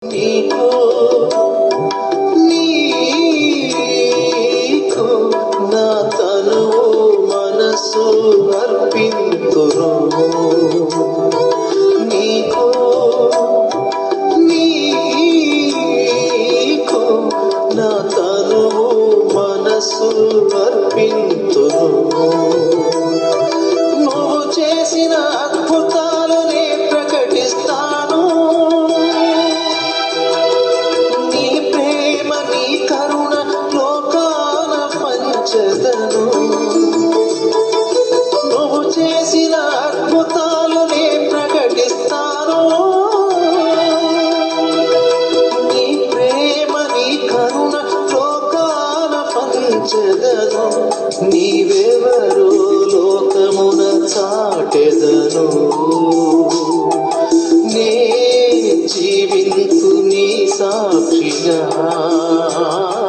నీకు నీకు నా తనువు మనసు అర్పింతును. నీకు నీకు నా తనువు మనసు అర్పింతును. నువ్వు చేసిన అద్భుతాలు నే ప్రకటిస్తాను. నీ ప్రేమ నీ కరుణ లోకాన పంచెదను. నువ్వు చేసిన అద్భుతాలు నే ప్రకటిస్తాను. నీ ప్రేమ నీ కరుణ లోకాన పంచెదను. నీవెవరో లోకమున చాటెదను. నే జీవింతు నీ సాక్షిగా.